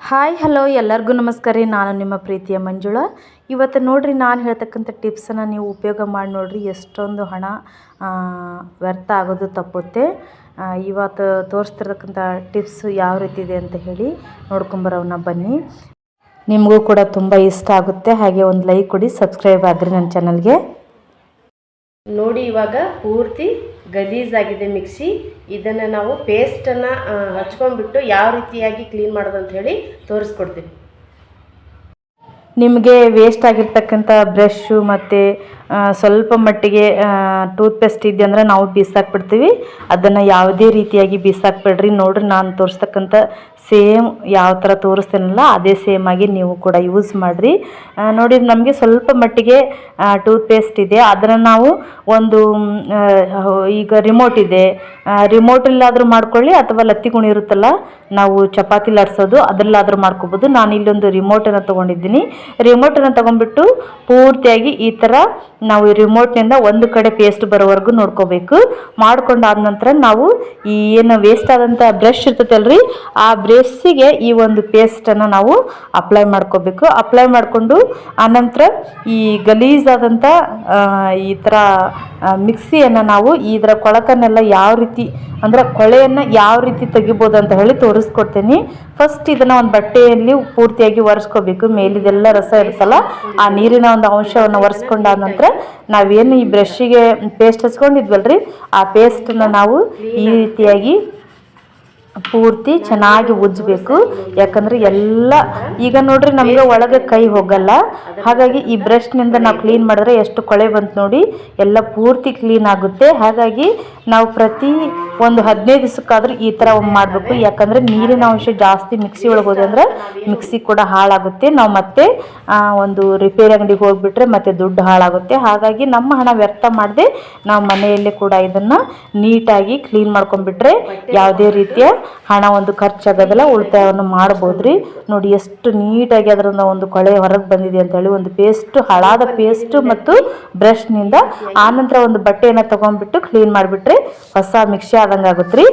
Hi hello ಎಲ್ಲರಿಗೂ ನಮಸ್ಕಾರ ರೀ. ನಾನು ನಿಮ್ಮ ಪ್ರೀತಿಯ ಮಂಜುಳಾ. ಇವತ್ತು ನೋಡಿರಿ, ನಾನು ಹೇಳ್ತಕ್ಕಂಥ ಟಿಪ್ಸನ್ನು ನೀವು ಉಪಯೋಗ ಮಾಡಿ ನೋಡಿರಿ, ಎಷ್ಟೊಂದು ಹಣ ವ್ಯರ್ಥ ಆಗೋದು ತಪ್ಪುತ್ತೆ. ಇವತ್ತು ತೋರಿಸ್ತಿರ್ತಕ್ಕಂಥ ಟಿಪ್ಸ್ ಯಾವ ರೀತಿ ಇದೆ ಅಂತ ಹೇಳಿ ನೋಡ್ಕೊಂಬರೋಣ ಬನ್ನಿ. ನಿಮಗೂ ಕೂಡ ತುಂಬ ಇಷ್ಟ ಆಗುತ್ತೆ. ಹಾಗೆ ಒಂದು ಲೈಕ್ ಕೊಡಿ, ಸಬ್ಸ್ಕ್ರೈಬ್ ಆಗಿರಿ ನನ್ನ ಚಾನಲ್ಗೆ. ನೋಡಿ, ಇವಾಗ ಪೂರ್ತಿ ಗಲೀಜಾಗಿದೆ ಮಿಕ್ಸಿ. ಇದನ್ನು ನಾವು ಪೇಸ್ಟನ್ನು ಹಚ್ಕೊಂಡ್ಬಿಟ್ಟು ಯಾವ ರೀತಿಯಾಗಿ ಕ್ಲೀನ್ ಮಾಡೋದು ಅಂತ ಹೇಳಿ ತೋರಿಸ್ಕೊಡ್ತೀವಿ. ನಿಮಗೆ ವೇಸ್ಟ್ ಆಗಿರ್ತಕ್ಕಂಥ ಬ್ರಷ್ಷು ಮತ್ತು ಸ್ವಲ್ಪ ಮಟ್ಟಿಗೆ ಟೂತ್ಪೇಸ್ಟ್ ಇದೆಯಂದ್ರೆ ನಾವು ಬೀಸಾಕ್ಬಿಡ್ತೀವಿ. ಅದನ್ನು ಯಾವುದೇ ರೀತಿಯಾಗಿ ಬೀಸಾಕ್ಬಿಡ್ರಿ. ನೋಡ್ರಿ, ನಾನು ತೋರಿಸ್ತಕ್ಕಂಥ ಸೇಮ್ ಯಾವ ಥರ ತೋರಿಸ್ತೇನಲ್ಲ ಅದೇ ಸೇಮ್ ಆಗಿ ನೀವು ಕೂಡ ಯೂಸ್ ಮಾಡಿರಿ. ನೋಡಿ, ನಮಗೆ ಸ್ವಲ್ಪ ಮಟ್ಟಿಗೆ ಟೂತ್ಪೇಸ್ಟ್ ಇದೆ. ಅದನ್ನು ನಾವು ಒಂದು ಈಗ ರಿಮೋಟ್ ಇದೆ, ರಿಮೋಟಲ್ಲಾದರೂ ಮಾಡ್ಕೊಳ್ಳಿ, ಅಥವಾ ಲತ್ತಿ ಗುಣಿ ಇರುತ್ತಲ್ಲ ನಾವು ಚಪಾತಿ ಲಟ್ಸೋದು, ಅದರಲ್ಲಾದರೂ ಮಾಡ್ಕೋಬೋದು. ನಾನು ಇಲ್ಲೊಂದು ರಿಮೋಟನ್ನು ತೊಗೊಂಡಿದ್ದೀನಿ. ರಿಮೋಟನ್ನು ತೊಗೊಂಡ್ಬಿಟ್ಟು ಪೂರ್ತಿಯಾಗಿ ಈ ಥರ ನಾವು ರಿಮೋಟ್ನಿಂದ ಒಂದು ಕಡೆ ಪೇಸ್ಟ್ ಬರೋವರೆಗೂ ನೋಡ್ಕೋಬೇಕು. ಮಾಡ್ಕೊಂಡಾದ ನಂತರ ನಾವು ಈ ಏನು ವೇಸ್ಟ್ ಆದಂಥ ಬ್ರಷ್ ಇರ್ತೈತಲ್ರಿ, ಆ ಬ್ರಷ್ಷಿಗೆ ಈ ಒಂದು ಪೇಸ್ಟನ್ನು ನಾವು ಅಪ್ಲೈ ಮಾಡ್ಕೋಬೇಕು. ಅಪ್ಲೈ ಮಾಡಿಕೊಂಡು ಆನಂತರ ಈ ಗಲೀಜಾದಂಥ ಈ ಥರ ಮಿಕ್ಸಿಯನ್ನು ನಾವು ಇದರ ಕೊಳಕನ್ನೆಲ್ಲ ಯಾವ ರೀತಿ ಅಂದರೆ ಕೊಳೆಯನ್ನು ಯಾವ ರೀತಿ ತೆಗಿಬೋದು ಅಂತ ಹೇಳಿ ತೋರಿಸ್ಕೊಡ್ತೀನಿ. ಫಸ್ಟ್ ಇದನ್ನು ಒಂದು ಬಟ್ಟೆಯಲ್ಲಿ ಪೂರ್ತಿಯಾಗಿ ಒರೆಸ್ಕೋಬೇಕು. ಮೇಲಿದೆಲ್ಲ ರಸ ಇರುತ್ತಲ್ಲ, ಆ ನೀರಿನ ಒಂದು ಅಂಶವನ್ನು ಒರೆಸ್ಕೊಂಡಾದ ನಂತರ ನಾವೇನು ಈ ಬ್ರಷ್ಷಿಗೆ ಪೇಸ್ಟ್ ಹಚ್ಕೊಂಡಿದ್ವಲ್ರಿ, ಆ ಪೇಸ್ಟನ್ನು ನಾವು ಈ ರೀತಿಯಾಗಿ ಪೂರ್ತಿ ಚೆನ್ನಾಗಿ ಉಜ್ಜಬೇಕು. ಯಾಕಂದರೆ ಎಲ್ಲ ಈಗ ನೋಡ್ರಿ, ನಮಗೆ ಒಳಗೆ ಕೈ ಹೋಗಲ್ಲ. ಹಾಗಾಗಿ ಈ ಬ್ರಷ್ನಿಂದ ನಾವು ಕ್ಲೀನ್ ಮಾಡಿದ್ರೆ ಎಷ್ಟು ಕೊಳೆ ಬಂತು ನೋಡಿ, ಎಲ್ಲ ಪೂರ್ತಿ ಕ್ಲೀನ್ ಆಗುತ್ತೆ. ಹಾಗಾಗಿ ನಾವು ಪ್ರತಿ ಒಂದು 15 ದಿವಸಕ್ಕಾದ್ರೂ ಈ ಥರ ಮಾಡಬೇಕು. ಯಾಕಂದರೆ ನೀರಿನ ಅಂಶ ಜಾಸ್ತಿ ಮಿಕ್ಸಿ ಒಳಗೆ ಹೋದೆ ಅಂದರೆ ಮಿಕ್ಸಿ ಕೂಡ ಹಾಳಾಗುತ್ತೆ. ನಾವು ಮತ್ತೆ ಒಂದು ರಿಪೇರಿ ಅಂಗಡಿಗೆ ಹೋಗಿಬಿಟ್ರೆ ಮತ್ತೆ ದುಡ್ಡು ಹಾಳಾಗುತ್ತೆ. ಹಾಗಾಗಿ ನಮ್ಮ ಹಣ ವ್ಯರ್ಥ ಮಾಡದೆ ನಾವು ಮನೆಯಲ್ಲೇ ಕೂಡ ಇದನ್ನು ನೀಟಾಗಿ ಕ್ಲೀನ್ ಮಾಡ್ಕೊಂಡ್ಬಿಟ್ರೆ ಯಾವುದೇ ರೀತಿಯ ಹಣ ಒಂದು ಖರ್ಚಾಗೋದಿಲ್ಲ, ಉಳಿತಾಯವನ್ನು ಮಾಡ್ಬೋದ್ರಿ. ನೋಡಿ, ಎಷ್ಟು ನೀಟಾಗಿ ಅದರಿಂದ ಒಂದು ಕೊಳೆ ಹೊರಗೆ ಬಂದಿದೆ ಅಂತೇಳಿ. ಒಂದು ಪೇಸ್ಟ್, ಹಳಾದ ಪೇಸ್ಟು ಮತ್ತು ಬ್ರಷ್ನಿಂದ ಆನಂತರ ಒಂದು ಬಟ್ಟೆಯನ್ನು ತೊಗೊಂಡ್ಬಿಟ್ಟು ಕ್ಲೀನ್ ಮಾಡಿಬಿಟ್ರೆ ಹೊಸ ಮಿಕ್ಸಿ ಆದಂಗೆ ಆಗುತ್ತೆ ರೀ.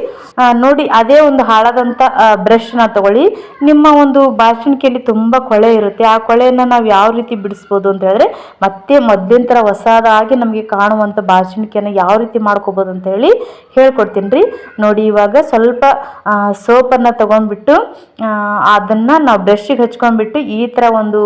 ನೋಡಿ, ಅದೇ ಒಂದು ಹಾಳಾದಂಥ ಬ್ರಷ್ನ ತೊಗೊಳ್ಳಿ. ನಿಮ್ಮ ಒಂದು ಬಾಚಣಿಕೆಯಲ್ಲಿ ತುಂಬ ಕೊಳೆ ಇರುತ್ತೆ. ಆ ಕೊಳೆಯನ್ನು ನಾವು ಯಾವ ರೀತಿ ಬಿಡಿಸ್ಬೋದು ಅಂತ ಹೇಳಿದ್ರೆ, ಮತ್ತೆ ಮೊದಲಿನ ಥರ ಹೊಸದಾಗಿ ನಮಗೆ ಕಾಣುವಂಥ ಬಾಚಣಿಕೆಯನ್ನು ಯಾವ ರೀತಿ ಮಾಡ್ಕೋಬೋದು ಅಂತ ಹೇಳಿ ಹೇಳ್ಕೊಡ್ತೀನಿ ರೀ. ನೋಡಿ, ಇವಾಗ ಸ್ವಲ್ಪ ಸೋಪನ್ನು ತೊಗೊಂಡ್ಬಿಟ್ಟು ಅದನ್ನು ನಾವು ಬ್ರಷ್ಷಿಗೆ ಹಚ್ಕೊಂಡ್ಬಿಟ್ಟು ಈ ಥರ ಒಂದು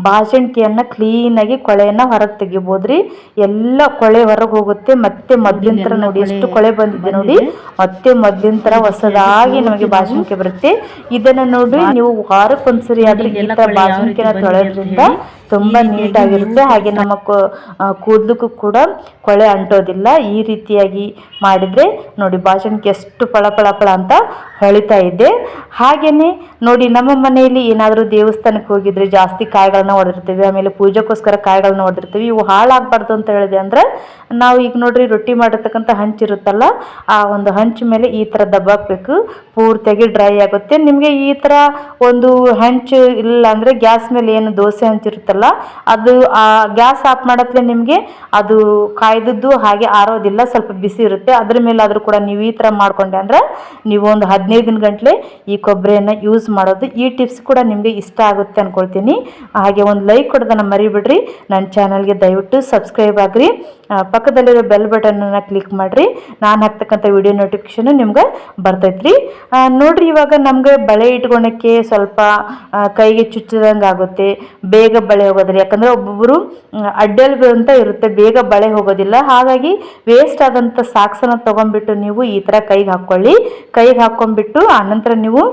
ಬಾಚಣಿಕೆಯನ್ನು ಕ್ಲೀನಾಗಿ ಕೊಳೆಯನ್ನು ಹೊರಗೆ ತೆಗಿಬೋದು ರೀ. ಎಲ್ಲ ಕೊಳೆ ಹೊರಗೆ ಹೋಗುತ್ತೆ. ಮತ್ತೆ ಮೊದಲಿನ ಥರ ನೋಡಿ ಎಷ್ಟು ಕೊಳೆ ಬಂದಿದೆ ನೋಡಿ, ಮತ್ತೆ ಮೊದಲಿನ ಥರ ಹೊಸದಾಗಿ ನಮಗೆ ಬಾಚಣಿಕೆ ಬರುತ್ತೆ. ಇದನ್ನು ನೋಡಿ, ನೀವು ವಾರಕ್ಕೊಂದ್ಸರಿ ಆದರೂ ಈ ಥರ ಬಾಚಣಿಕೆನ ತೊಳೆಯೋದ್ರಿಂದ ತುಂಬ ನೀಟಾಗಿರುತ್ತೆ. ಹಾಗೆ ನಮ್ಮ ಕೂದಲಕ್ಕೂ ಕೂಡ ಕೊಳೆ ಅಂಟೋದಿಲ್ಲ. ಈ ರೀತಿಯಾಗಿ ಮಾಡಿದರೆ ನೋಡಿ, ಬಾಚಣಿಕೆ ಎಷ್ಟು ಪಳ ಅಂತ ಹೊಳಿತಾ ಇದೆ. ಹಾಗೆಯೇ ನೋಡಿ, ನಮ್ಮ ಮನೆಯಲ್ಲಿ ಏನಾದರೂ ದೇವಸ್ಥಾನಕ್ಕೆ ಹೋಗಿದ್ರೆ ಜಾಸ್ತಿ ಕಾಯಿಗಳನ್ನ ಹೊಡೆದಿರ್ತೀವಿ, ಆಮೇಲೆ ಪೂಜೆಗೋಸ್ಕರ ಕಾಯಿಗಳನ್ನ ಹೊಡೆದಿರ್ತೀವಿ. ಇವು ಹಾಳಾಗಬಾರ್ದು ಅಂತ ಹೇಳಿದೆ ಅಂದರೆ ನಾವು ಈಗ ನೋಡ್ರಿ, ರೊಟ್ಟಿ ಮಾಡಿರ್ತಕ್ಕಂಥ ಹಂಚಿರುತ್ತಲ್ಲ, ಆ ಒಂದು ಹಂಚು ಮೇಲೆ ಈ ಥರ ದಬ್ಬಾಕಬೇಕು. ಪೂರ್ತಿಯಾಗಿ ಡ್ರೈ ಆಗುತ್ತೆ. ನಿಮಗೆ ಈ ಥರ ಒಂದು ಹಂಚು ಇಲ್ಲ ಅಂದರೆ ಗ್ಯಾಸ್ ಮೇಲೆ ಏನು ದೋಸೆ ಹಂಚಿರುತ್ತಲ್ಲ, ಅದು ಆ ಗ್ಯಾಸ್ ಆಫ್ ಮಾಡತ್ಲೆ ನಿಮಗೆ ಅದು ಕಾಯ್ದದ್ದು ಹಾಗೆ ಆರೋದಿಲ್ಲ, ಸ್ವಲ್ಪ ಬಿಸಿ ಇರುತ್ತೆ. ಅದ್ರ ಮೇಲೆ ಆದರೂ ಕೂಡ ನೀವು ಈ ಥರ ಮಾಡ್ಕೊಂಡೆ ಅಂದರೆ ನೀವು ಒಂದು 15 ದಿನ ಗಂಟಲೆ ಈ ಕೊಬ್ಬರಿಯನ್ನು ಯೂಸ್ ಮಾಡೋದು. ಈ ಟಿಪ್ಸ್ ಕೂಡ ನಿಮಗೆ ಇಷ್ಟ ಆಗುತ್ತೆ ಅಂದ್ಕೊಳ್ತೀನಿ. ಹಾಗೆ ಒಂದು ಲೈಕ್ ಕೊಡೋದನ್ನು ಮರಿಬಿಡ್ರಿ. ನನ್ನ ಚಾನಲ್ಗೆ ದಯವಿಟ್ಟು ಸಬ್ಸ್ಕ್ರೈಬ್ ಆಗಿರಿ. ಪಕ್ಕದಲ್ಲಿರೋ ಬೆಲ್ ಬಟನನ್ನು ಕ್ಲಿಕ್ ಮಾಡಿರಿ. ನಾನು ಹಾಕ್ತಕ್ಕಂಥ ವಿಡಿಯೋ ನೋಟಿಫಿಕೇಷನ್ ನಿಮ್ಗೆ ಬರ್ತೈತ್ರಿ. ನೋಡಿರಿ, ಇವಾಗ ನಮ್ಗೆ ಬಳೆ ಇಟ್ಕೊಳಕ್ಕೆ ಸ್ವಲ್ಪ ಕೈಗೆ ಚುಚ್ಚಿದಂಗೆ ಆಗುತ್ತೆ, ಬೇಗ ಬಳೆ ಹೋಗೋದ್ರಿ. ಯಾಕಂದರೆ ಒಬ್ಬೊಬ್ಬರು ಅಡ್ಡಲ್ ಅಂತ ಇರುತ್ತೆ, ಬೇಗ ಬಳೆ ಹೋಗೋದಿಲ್ಲ. ಹಾಗಾಗಿ ವೇಸ್ಟ್ ಆದಂಥ ಸಾಕ್ಸನ್ನು ತೊಗೊಂಡ್ಬಿಟ್ಟು ನೀವು ಈ ಥರ ಕೈಗೆ ಹಾಕ್ಕೊಳ್ಳಿ. ಕೈಗೆ ಹಾಕ್ಕೊಂಡ್ಬಿಟ್ಟು ಆನಂತರ ನೀವು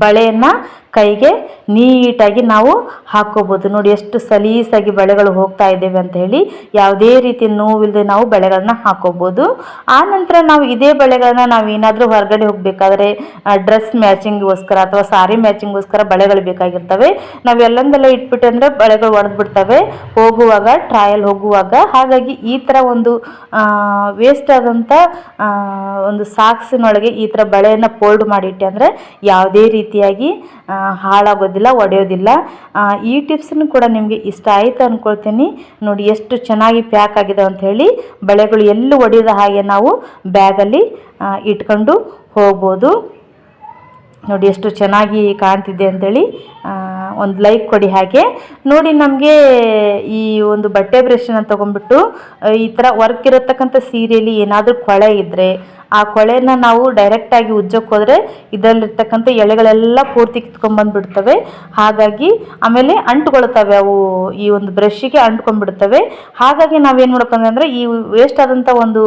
ಬಳೆಯನ್ನು ಕೈಗೆ ನೀಟಾಗಿ ನಾವು ಹಾಕ್ಕೋಬೋದು. ನೋಡಿ, ಎಷ್ಟು ಸಲೀಸಾಗಿ ಬಳೆಗಳು ಹೋಗ್ತಾ ಇದ್ದೇವೆ ಅಂತ ಹೇಳಿ. ಯಾವುದೇ ರೀತಿ ನೋವಿಲ್ಲದೆ ನಾವು ಬಳೆಗಳನ್ನ ಹಾಕೋಬೋದು. ಆನಂತರ ನಾವು ಇದೇ ಬಳೆಗಳನ್ನ ನಾವು ಏನಾದರೂ ಹೊರಗಡೆ ಹೋಗಬೇಕಾದ್ರೆ ಡ್ರೆಸ್ ಮ್ಯಾಚಿಂಗ್ಗೋಸ್ಕರ ಅಥವಾ ಸಾರಿ ಮ್ಯಾಚಿಂಗ್ಗೋಸ್ಕರ ಬಳೆಗಳು ಬೇಕಾಗಿರ್ತವೆ. ನಾವು ಎಲ್ಲಂದೆಲ್ಲ ಇಟ್ಬಿಟ್ಟು ಅಂದರೆ ಬಳೆಗಳು ಒಡೆದ್ಬಿಡ್ತವೆ ಹೋಗುವಾಗ, ಟ್ರಾಯಲ್ ಹೋಗುವಾಗ. ಹಾಗಾಗಿ ಈ ಥರ ಒಂದು ವೇಸ್ಟ್ ಆದಂಥ ಒಂದು ಸಾಕ್ಸಿನೊಳಗೆ ಈ ಥರ ಬಳೆಯನ್ನು ಫೋಲ್ಡ್ ಮಾಡಿಟ್ಟೆ ಅಂದರೆ ಯಾವುದೇ ರೀತಿಯಾಗಿ ಹಾಳಾಗೋದಿಲ್ಲ, ಒಡೆಯೋದಿಲ್ಲ. ಈ ಟಿಪ್ಸನ್ನು ಕೂಡ ನಿಮಗೆ ಇಷ್ಟ ಆಯಿತು ಅಂದ್ಕೊಳ್ತೀನಿ. ನೋಡಿ, ಎಷ್ಟು ಚೆನ್ನಾಗಿ ಪ್ಯಾಕ್ ಆಗಿದೆ ಅಂತ ಹೇಳಿ. ಬಳೆಗಳು ಎಲ್ಲೂ ಒಡೆಯದ ಹಾಗೆ ನಾವು ಬ್ಯಾಗಲ್ಲಿ ಇಟ್ಕೊಂಡು ಹೋಗ್ಬೋದು. ನೋಡಿ ಎಷ್ಟು ಚೆನ್ನಾಗಿ ಕಾಣ್ತಿದೆ ಅಂಥೇಳಿ ಒಂದು ಲೈಕ್ ಕೊಡಿ. ಹಾಗೆ ನೋಡಿ, ನಮಗೆ ಈ ಒಂದು ಬಟ್ಟೆ ಬ್ರಷನ್ನು ತೊಗೊಂಡ್ಬಿಟ್ಟು ಈ ಥರ ವರ್ಕ್ ಇರತಕ್ಕಂಥ ಸೀರೆಯಲ್ಲಿ ಏನಾದರೂ ಕೊಳೆ ಇದ್ದರೆ ಆ ಕೊಳೆನ ನಾವು ಡೈರೆಕ್ಟಾಗಿ ಉಜ್ಜೋಕ್ಕೆ ಹೋದರೆ ಇದರಲ್ಲಿರ್ತಕ್ಕಂಥ ಎಳೆಗಳೆಲ್ಲ ಪೂರ್ತಿ ಕಿತ್ಕೊಂಡ್ಬಂದುಬಿಡ್ತವೆ. ಹಾಗಾಗಿ ಆಮೇಲೆ ಅಂಟ್ಕೊಳ್ತವೆ, ಅವು ಈ ಒಂದು ಬ್ರಷ್ಷಿಗೆ ಅಂಟ್ಕೊಂಡ್ಬಿಡ್ತವೆ. ಹಾಗಾಗಿ ನಾವೇನು ಮಾಡ್ಕೊಂಡ್ರೆ ಈ ವೇಸ್ಟ್ ಆದಂಥ ಒಂದು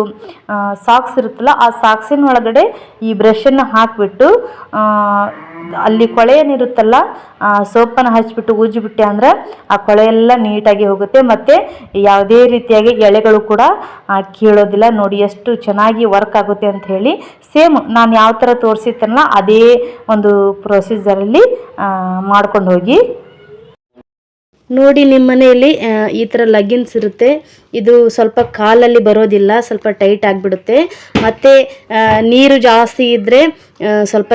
ಸಾಕ್ಸ್ ಇರುತ್ತಲ್ಲ, ಆ ಸಾಕ್ಸಿನ ಒಳಗಡೆ ಈ ಬ್ರಷನ್ನು ಹಾಕಿಬಿಟ್ಟು ಅಲ್ಲಿ ಕೊಳೆ ಏನಿರುತ್ತಲ್ಲ ಸೋಪನ್ನು ಹಚ್ಬಿಟ್ಟು ಉಜ್ಜಿಬಿಟ್ಟೆ ಅಂದ್ರೆ ಆ ಕೊಳೆ ಎಲ್ಲ ನೀಟಾಗಿ ಹೋಗುತ್ತೆ, ಮತ್ತು ಯಾವುದೇ ರೀತಿಯಾಗಿ ಎಳೆಗಳು ಕೂಡ ಕೀಳೋದಿಲ್ಲ. ನೋಡಿ ಎಷ್ಟು ಚೆನ್ನಾಗಿ ವರ್ಕ್ ಆಗುತ್ತೆ ಅಂತ ಹೇಳಿ. ಸೇಮ್ ನಾನು ಯಾವ ಥರ ತೋರಿಸಿರ್ತೇನಲ್ಲ ಅದೇ ಒಂದು ಪ್ರೊಸೀಜರಲ್ಲಿ ಮಾಡ್ಕೊಂಡು ಹೋಗಿ. ನೋಡಿ, ನಿಮ್ಮ ಮನೆಯಲ್ಲಿ ಈ ಥರ ಲಗ್ಗಿನ್ಸ್ ಇರುತ್ತೆ. ಇದು ಸ್ವಲ್ಪ ಕಾಲಲ್ಲಿ ಬರೋದಿಲ್ಲ, ಸ್ವಲ್ಪ ಟೈಟ್ ಆಗಿಬಿಡುತ್ತೆ. ಮತ್ತು ನೀರು ಜಾಸ್ತಿ ಇದ್ದರೆ, ಸ್ವಲ್ಪ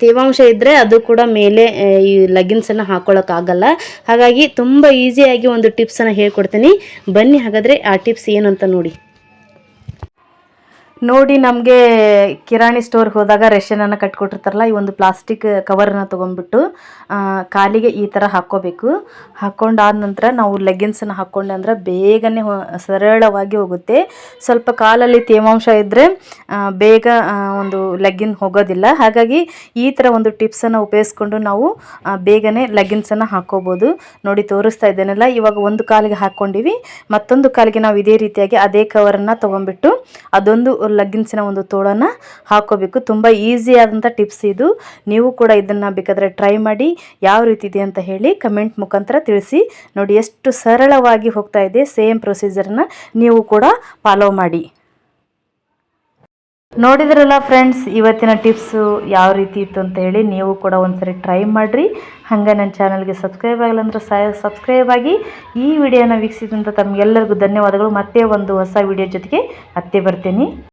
ತೇವಾಂಶ ಇದ್ದರೆ ಅದು ಕೂಡ ಮೇಲೆ ಈ ಲಗ್ಗಿನ್ಸನ್ನು ಹಾಕ್ಕೊಳ್ಳೋಕ್ಕಾಗಲ್ಲ. ಹಾಗಾಗಿ ತುಂಬ ಈಸಿಯಾಗಿ ಒಂದು ಟಿಪ್ಸನ್ನು ಹೇಳ್ಕೊಡ್ತೀನಿ. ಬನ್ನಿ ಹಾಗಾದರೆ ಆ ಟಿಪ್ಸ್ ಏನು ಅಂತ ನೋಡಿ. ನೋಡಿ, ನಮಗೆ ಕಿರಾಣಿ ಸ್ಟೋರ್ಗೆ ಹೋದಾಗ ರೇಷನನ್ನು ಕಟ್ಕೊಟ್ಟಿರ್ತಾರಲ್ಲ, ಈ ಒಂದು ಪ್ಲಾಸ್ಟಿಕ್ ಕವರನ್ನು ತೊಗೊಂಡ್ಬಿಟ್ಟು ಕಾಲಿಗೆ ಈ ಥರ ಹಾಕ್ಕೋಬೇಕು. ಹಾಕ್ಕೊಂಡಾದ ನಂತರ ನಾವು ಲೆಗ್ಗಿನ್ಸನ್ನು ಹಾಕ್ಕೊಂಡೆ ಅಂದ್ರೆ ಬೇಗನೆ ಸರಳವಾಗಿ ಹೋಗುತ್ತೆ. ಸ್ವಲ್ಪ ಕಾಲಲ್ಲಿ ತೇವಾಂಶ ಇದ್ದರೆ ಬೇಗ ಒಂದು ಲೆಗ್ಗಿನ್ ಹೋಗೋದಿಲ್ಲ. ಹಾಗಾಗಿ ಈ ಥರ ಒಂದು ಟಿಪ್ಸನ್ನು ಉಪಯೋಗಿಸ್ಕೊಂಡು ನಾವು ಬೇಗನೆ ಲೆಗ್ಗಿನ್ಸನ್ನು ಹಾಕ್ಕೋಬೋದು. ನೋಡಿ, ತೋರಿಸ್ತಾ ಇದ್ದೇನಲ್ಲ, ಇವಾಗ ಒಂದು ಕಾಲಿಗೆ ಹಾಕ್ಕೊಂಡಿವಿ, ಮತ್ತೊಂದು ಕಾಲಿಗೆ ನಾವು ಇದೇ ರೀತಿಯಾಗಿ ಅದೇ ಕವರನ್ನು ತೊಗೊಂಡ್ಬಿಟ್ಟು ಅದೊಂದು ಲಗ್ಗಿನ್ಸಿನ ಒಂದು ತೋಳನ್ನು ಹಾಕೋಬೇಕು. ತುಂಬ ಈಸಿ ಆದಂಥ ಟಿಪ್ಸ್ ಇದು. ನೀವು ಕೂಡ ಇದನ್ನು ಬೇಕಾದರೆ ಟ್ರೈ ಮಾಡಿ. ಯಾವ ರೀತಿ ಇದೆ ಅಂತ ಹೇಳಿ ಕಮೆಂಟ್ ಮುಖಾಂತರ ತಿಳಿಸಿ. ನೋಡಿ, ಎಷ್ಟು ಸರಳವಾಗಿ ಹೋಗ್ತಾ ಇದೆ. ಸೇಮ್ ಪ್ರೊಸೀಜರ್ನ ನೀವು ಕೂಡ ಫಾಲೋ ಮಾಡಿ. ನೋಡಿದ್ರಲ್ಲ ಫ್ರೆಂಡ್ಸ್, ಇವತ್ತಿನ ಟಿಪ್ಸು ಯಾವ ರೀತಿ ಇತ್ತು ಅಂತ ಹೇಳಿ. ನೀವು ಕೂಡ ಒಂದ್ಸರಿ ಟ್ರೈ ಮಾಡಿರಿ. ಹಾಗೆ ನನ್ನ ಚಾನಲ್ಗೆ ಸಬ್ಸ್ಕ್ರೈಬ್ ಆಗಿಲ್ಲ ಅಂದ್ರೆ ಸಬ್ಸ್ಕ್ರೈಬ್ ಆಗಿ. ಈ ವಿಡಿಯೋನ ವೀಕ್ಷಿಸಿದಂಥ ತಮಗೆಲ್ಲರಿಗೂ ಧನ್ಯವಾದಗಳು. ಮತ್ತೆ ಒಂದು ಹೊಸ ವಿಡಿಯೋ ಜೊತೆಗೆ ಮತ್ತೆ ಬರ್ತೀನಿ.